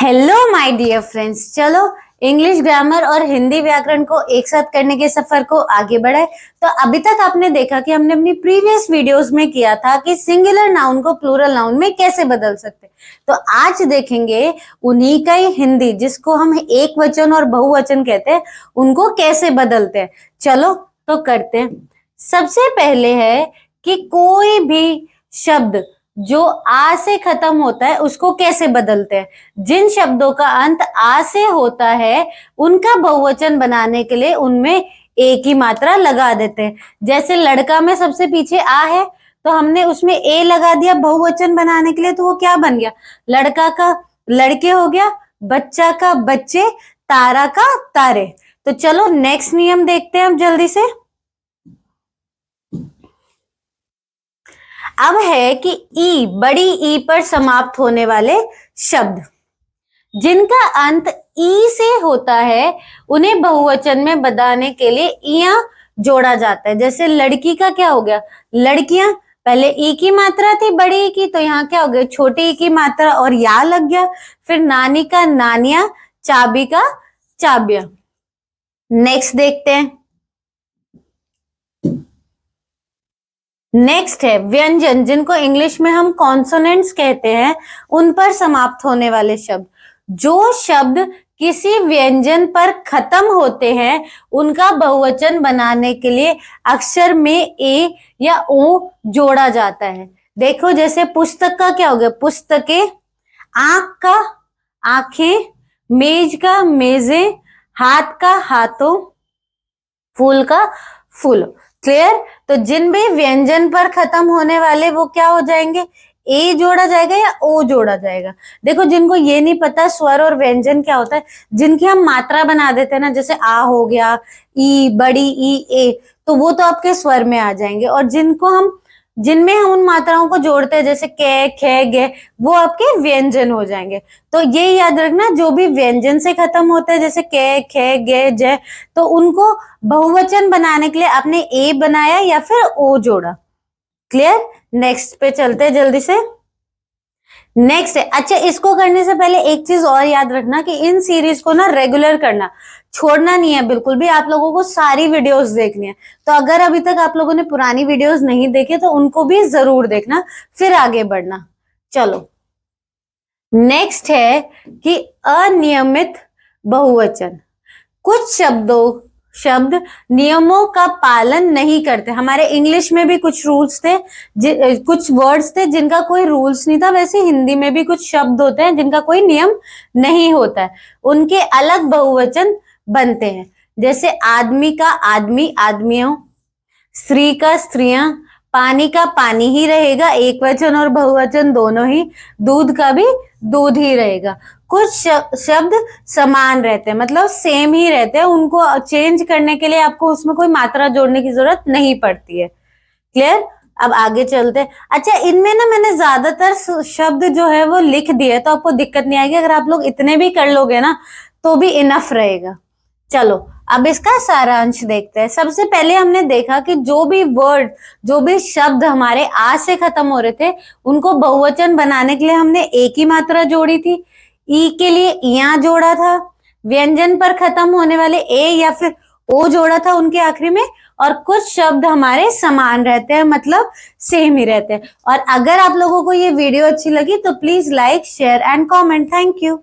Hello my dear friends, चलो English grammar और हिंदी व्याकरण को एक साथ करने के सफर को आगे बढ़ाए। तो अभी तक आपने देखा कि हमने अपनी प्रीवियस वीडियोस में किया था कि सिंगुलर नाउन को प्लूरल नाउन में कैसे बदल सकते। तो आज देखेंगे उन्हीं का ही हिंदी जिसको हम एक वचन और बहुवचन कहते हैं, उनको कैसे बदलते हैं। चलो तो करते हैं। सबसे पहले है कि कोई भी शब्द जो आ से खत्म होता है उसको कैसे बदलते हैं। जिन शब्दों का अंत आ से होता है उनका बहुवचन बनाने के लिए उनमें ए की मात्रा लगा देते हैं। जैसे लड़का में सबसे पीछे आ है तो हमने उसमें ए लगा दिया बहुवचन बनाने के लिए, तो वो क्या बन गया? लड़का का लड़के हो गया, बच्चा का बच्चे, तारा का तारे। तो चलो नेक्स्ट नियम देखते हैं हम जल्दी से। अब है कि ई, बड़ी ई पर समाप्त होने वाले शब्द जिनका अंत ई से होता है उन्हें बहुवचन में बदलने के लिए इया जोड़ा जाता है। जैसे लड़की का क्या हो गया? लड़कियां। पहले ई की मात्रा थी बड़ी ई की, तो यहाँ क्या हो गया? छोटी ई की मात्रा और या लग गया। फिर नानी का नानिया, चाबी का चाबियां। नेक्स्ट देखते हैं। नेक्स्ट है व्यंजन, जिनको इंग्लिश में हम कॉन्सोनेंट्स कहते हैं, उन पर समाप्त होने वाले शब्द। जो शब्द किसी व्यंजन पर खत्म होते हैं उनका बहुवचन बनाने के लिए अक्षर में ए या ओ जोड़ा जाता है। देखो जैसे पुस्तक का क्या हो गया? पुस्तकें। आंख का आंखें, मेज का मेजें, हाथ का हाथों, फूल का फूल। क्लियर? तो जिन भी व्यंजन पर खत्म होने वाले वो क्या हो जाएंगे? ए जोड़ा जाएगा या ओ जोड़ा जाएगा। देखो जिनको ये नहीं पता स्वर और व्यंजन क्या होता है, जिनकी हम मात्रा बना देते हैं ना, जैसे आ हो गया, ई, बड़ी ई, ए, तो वो तो आपके स्वर में आ जाएंगे। और जिनमें हम उन मात्राओं को जोड़ते हैं जैसे कै, खे, गे, वो आपके व्यंजन हो जाएंगे। तो ये याद रखना, जो भी व्यंजन से खत्म होते हैं जैसे कै, खे, गे, जय, तो उनको बहुवचन बनाने के लिए आपने ए बनाया या फिर ओ जोड़ा। क्लियर? नेक्स्ट पे चलते हैं जल्दी से। नेक्स्ट है, अच्छा इसको करने से पहले एक चीज और याद रखना कि इन सीरीज को ना रेगुलर करना, छोड़ना नहीं है बिल्कुल भी। आप लोगों को सारी वीडियोस देखनी है। तो अगर अभी तक आप लोगों ने पुरानी वीडियोस नहीं देखे तो उनको भी जरूर देखना, फिर आगे बढ़ना। चलो नेक्स्ट है कि अनियमित बहुवचन। कुछ शब्द नियमों का पालन नहीं करते। हमारे इंग्लिश में भी कुछ रूल्स थे, कुछ वर्ड्स थे जिनका कोई रूल्स नहीं था। वैसे हिंदी में भी कुछ शब्द होते हैं जिनका कोई नियम नहीं होता है, उनके अलग बहुवचन बनते हैं। जैसे आदमी का आदमी, आदमियों, स्त्री का स्त्रियां, पानी का पानी ही रहेगा, एक वचन और बहुवचन दोनों ही, दूध का भी दूध ही रहेगा। कुछ शब्द समान रहते हैं, मतलब सेम ही रहते हैं, उनको चेंज करने के लिए आपको उसमें कोई मात्रा जोड़ने की जरूरत नहीं पड़ती है। क्लियर? अब आगे चलते हैं। अच्छा इनमें ना मैंने ज्यादातर शब्द जो है वो लिख दिए, तो आपको दिक्कत नहीं आएगी। अगर आप लोग इतने भी कर लोगे ना तो भी इनफ रहेगा। चलो अब इसका सारांश देखते हैं। सबसे पहले हमने देखा कि जो भी शब्द हमारे आ से खत्म हो रहे थे उनको बहुवचन बनाने के लिए हमने ए की मात्रा जोड़ी थी, ई के लिए इया जोड़ा था, व्यंजन पर खत्म होने वाले ए या फिर ओ जोड़ा था उनके आखिरी में, और कुछ शब्द हमारे समान रहते हैं, मतलब सेम ही रहते हैं। और अगर आप लोगों को ये वीडियो अच्छी लगी तो please like, share and comment. Thank you.